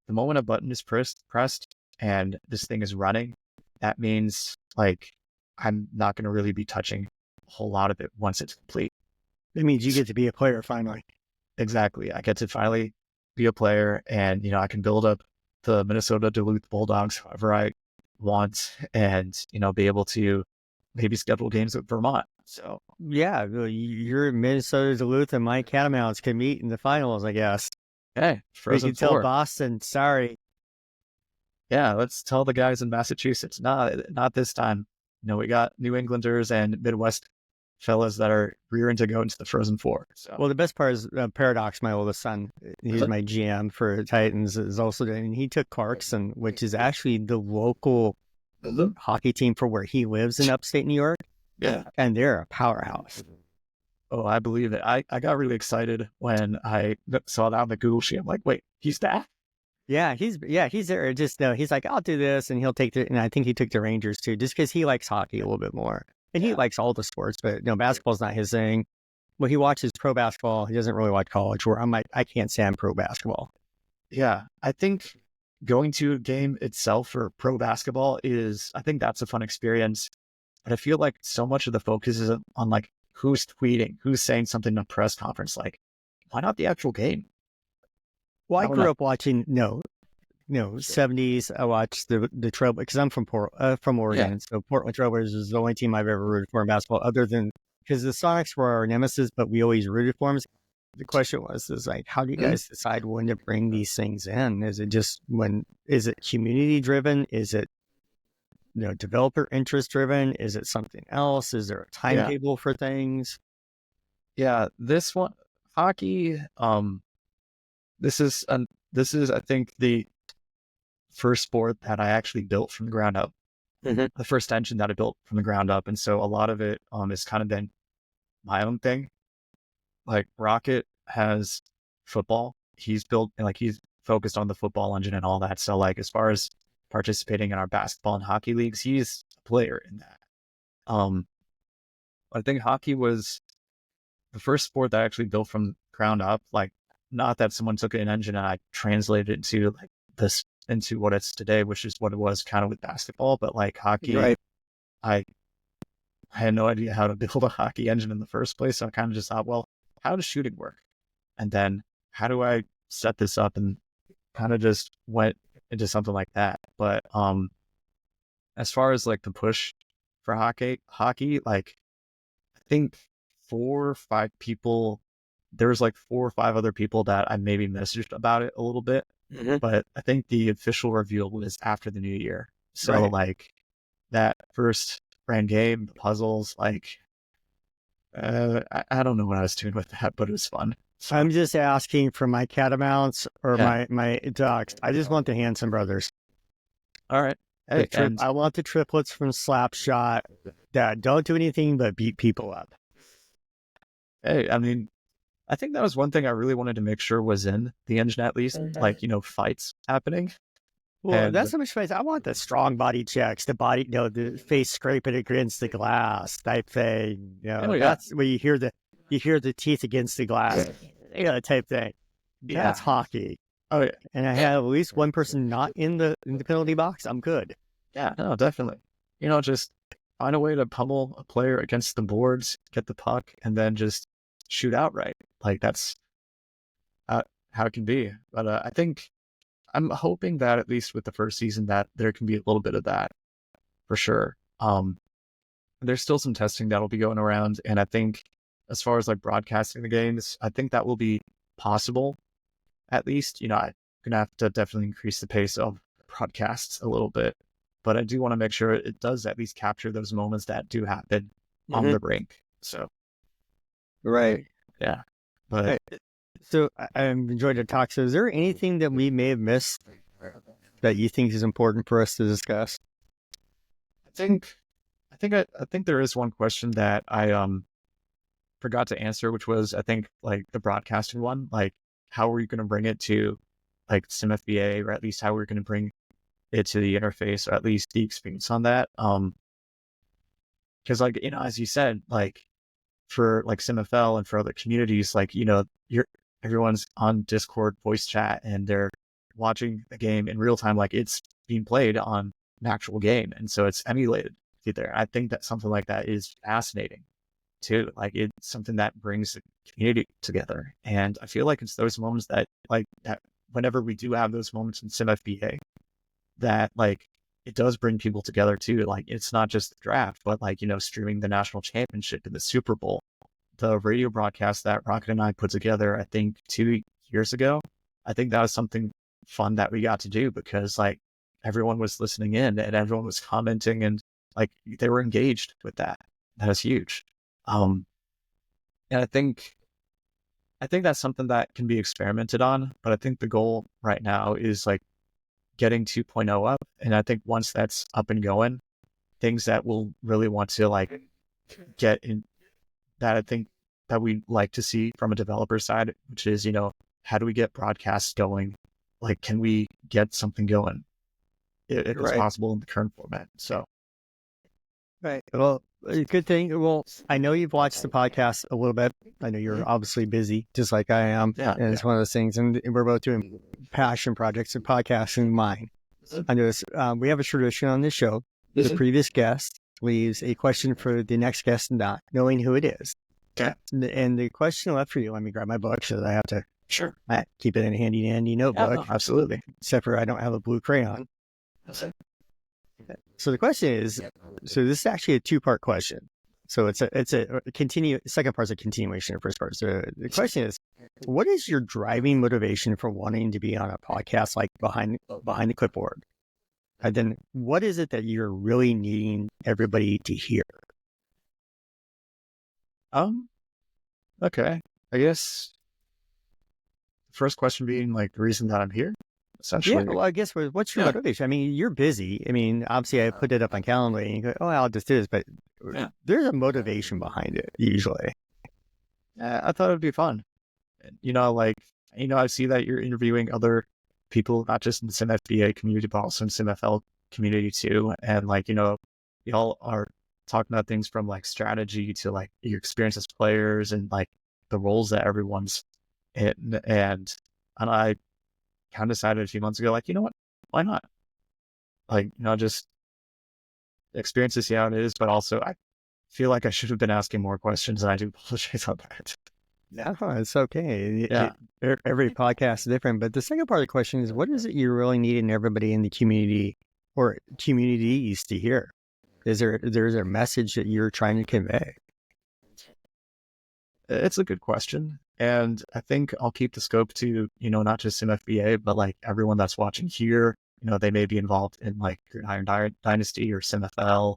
moment a button is pressed and this thing is running, that means like, I'm not going to really be touching a whole lot of it once it's complete. It means you get to be a player finally. Exactly. I get to finally be a player and, you know, I can build up the Minnesota Duluth Bulldogs however I want and, you know, be able to maybe schedule games with Vermont. So yeah, your Minnesota Duluth and my Catamounts can meet in the finals, I guess. Hey, Frozen Four. Tell Boston, sorry. Yeah, let's tell the guys in Massachusetts, not this time. You know, we got New Englanders and Midwest fellas that are rearing to go into the Frozen Four. So. Well, the best part is Paradox, my oldest son. He's my GM for Titans. Is also doing. He took Clarkson, which is actually the local hockey team for where he lives in upstate New York. Yeah. and they're a powerhouse. Oh, I believe it. I got really excited when I saw that on the Google sheet. I'm like, wait, he's that? He's there. Just no, he's like, I'll do this, and he'll take the. And I think he took the Rangers too, just because he likes hockey a little bit more, and he Yeah. likes all the sports. But basketball's not his thing. Well, he watches pro basketball. He doesn't really watch college. Where I'm like, I can't stand pro basketball. Yeah. I think going to a game itself for pro basketball I think that's a fun experience. But I feel like so much of the focus is on like who's tweeting, who's saying something in a press conference. Like, why not the actual game? Well, I I don't know. grew up watching 70s. I watched the Trail because I'm from Oregon, Yeah. so Portland Trailblazers is the only team I've ever rooted for in basketball, other than because the Sonics were our nemesis, but we always rooted for them. The question is like, how do you Mhm. guys decide when to bring these things in? Is it just is it community driven? Is it developer interest driven? Is it something else? Is there a Yeah. timetable for things? Yeah. This one, hockey, this is, I think, the first sport that I actually built from the ground up, Mm-hmm. the first engine that I built from the ground up. And so a lot of it has kind of been my own thing. Like Rocket has football. He's focused on the football engine and all that. So like as far as participating in our basketball and hockey leagues, he's a player in that. Um, I think hockey was the first sport that I actually built from ground up. Like not that someone took an engine and I translated it into like this into what it's today, which is what it was kind of with basketball, but like hockey, Right. I I had no idea how to build a hockey engine in the first place. So I kind of just thought, well, how does shooting work? And then how do I set this up? And kind of just went into something like that. But as far as like the push for hockey, like I think 4 or 5 people, there was like 4 or 5 other people that I maybe messaged about it a little bit. Mm-hmm. But I think the official reveal was after the new year. So Right. like that first brand game, the puzzles, like I don't know what I was doing with that, but it was fun. So I'm just asking for my catamounts or yeah. my ducks. I just want the Hanson brothers. All right. Hey, and I want the triplets from Slapshot that don't do anything but beat people up. hey, I mean, I think that was one thing I really wanted to make sure was in the engine, at least, like, fights happening. Well, And that's so much space. I want the strong body checks, the body, the face scraping against the glass type thing. oh yeah, That's where you hear the teeth against the glass, type thing. That's yeah, hockey. oh yeah, And I have at least one person not in the penalty box. I'm good. yeah, no, definitely. Just find a way to pummel a player against the boards, get the puck, and then just shoot outright. Like that's how it can be. But I think I'm hoping that at least with the first season that there can be a little bit of that for sure. There's still some testing that'll be going around, and I think as far as like broadcasting the games, I think that will be possible. At least, I'm gonna have to definitely increase the pace of broadcasts a little bit, but I do want to make sure it does at least capture those moments that do happen on the rink. So Right. yeah, but Hey, so I've enjoyed the talk. So is there anything that we may have missed that you think is important for us to discuss? I think I think there is one question that I forgot to answer, which was I think like the broadcasting one, like how are you going to bring it to like SimFBA, or at least how we're going to bring it to the interface, or at least the experience on that. Because like as you said, like for like SimFL and for other communities, like you're everyone's on Discord voice chat and they're watching the game in real time, like it's being played on an actual game, and so it's emulated there. I think that something like that is fascinating too. Like it's something that brings the community together, and I feel like it's those moments that whenever we do have those moments in SimFBA, that like it does bring people together too. Like it's not just the draft, but like streaming the national championship and the Super Bowl, the radio broadcast that Rocket and I put together, I think 2 years ago. I think that was something fun that we got to do because like everyone was listening in and everyone was commenting and like they were engaged with that. That was huge. Um, and I think that's something that can be experimented on, but I think the goal right now is like getting 2.0 up. And I think once that's up and going, things that we'll really want to like get in that I think that we like to see from a developer side, which is, how do we get broadcasts going? Like, can we get something going if it's Right. possible in the current format? So, Right. Well, a good thing. Well, I know you've watched the podcast a little bit. I know you're obviously busy, just like I am. yeah. And it's one of those things. And we're both doing passion projects and podcasting mine. I know we have a tradition on this show. The previous guest leaves a question for the next guest, not knowing who it is. Okay. And the question left for you, let me grab my book so that I have to keep it in a handy dandy notebook. Yeah, no, absolutely. Except for I don't have a blue crayon. So the question is, so this is actually a two-part question. So it's a second part's a continuation of first part. So the question is, what is your driving motivation for wanting to be on a podcast like behind the clipboard? And then what is it that you're really needing everybody to hear? Okay. I guess the first question being like the reason that I'm here, essentially. Yeah, well, I guess what's your motivation? I mean, you're busy. I mean, obviously I put it up on Calendly and you go, oh, I'll just do this, but there's a motivation behind it usually. I thought it'd be fun. I see that you're interviewing other people, not just in the SimFBA community, but also in SimFL community too. And y'all are talking about things from like strategy to like your experience as players and like the roles that everyone's in. And I kind of decided a few months ago, like, you know what, why not? Like, just experience to see how it is, but also I feel like I should have been asking more questions, and I do apologize on that. No, it's okay. Yeah. Every podcast is different. But the second part of the question is, what is it you really need in everybody in the community or communities to hear? Is there a message that you're trying to convey? It's a good question. And I think I'll keep the scope to, not just SimFBA, but like everyone that's watching here, they may be involved in like Iron Dynasty or SimFL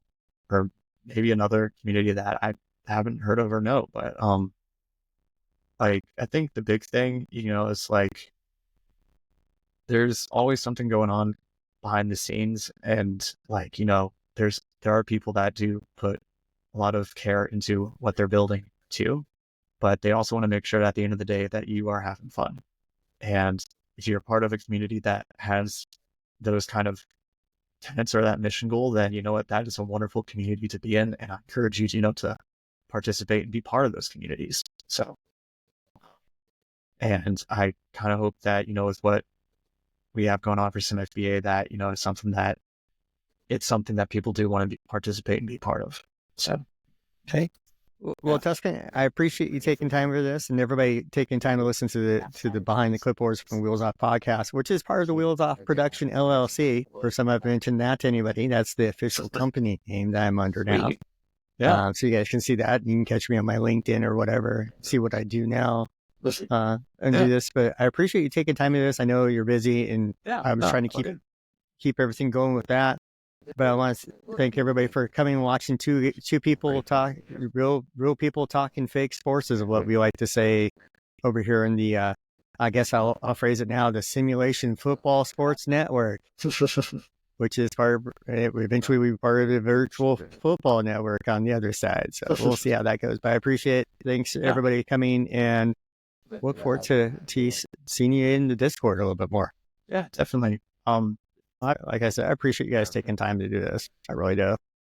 or maybe another community that I haven't heard of or know. But like, I think the big thing, is like, there's always something going on behind the scenes. And like, there are people that do put a lot of care into what they're building too, but they also want to make sure that at the end of the day that you are having fun. And if you're part of a community that has those kind of tenets or that mission goal, then you know what, that is a wonderful community to be in. And I encourage you to, to participate and be part of those communities. So, and I kind of hope that, with what we have going on for SimFBA, that, it's something that people do want to participate and be part of. So, okay. Well, Tuscan, I appreciate you taking time for this and everybody taking time to listen to the Behind the Clipboards from Wheels Off podcast, which is part of the Wheels Off Production LLC. For some, I've mentioned that to anybody. That's the official company name that I'm under now. Yeah. So you guys can see that. You can catch me on my LinkedIn or whatever, see what I do now. And do this, but I appreciate you taking time to this. I know you're busy and I'm trying to keep everything going with that. But I want to thank everybody for coming and watching two people talk, real people talking fake sports is what we like to say over here in the, I guess I'll phrase it now, the Simulation Football Sports Network, which is eventually we'll be part of the Virtual Football Network on the other side. So we'll see how that goes. But I appreciate thanks everybody coming and look forward to seeing you in the Discord a little bit more. Yeah, definitely. Like I said, I appreciate you guys taking time to do this. I really do.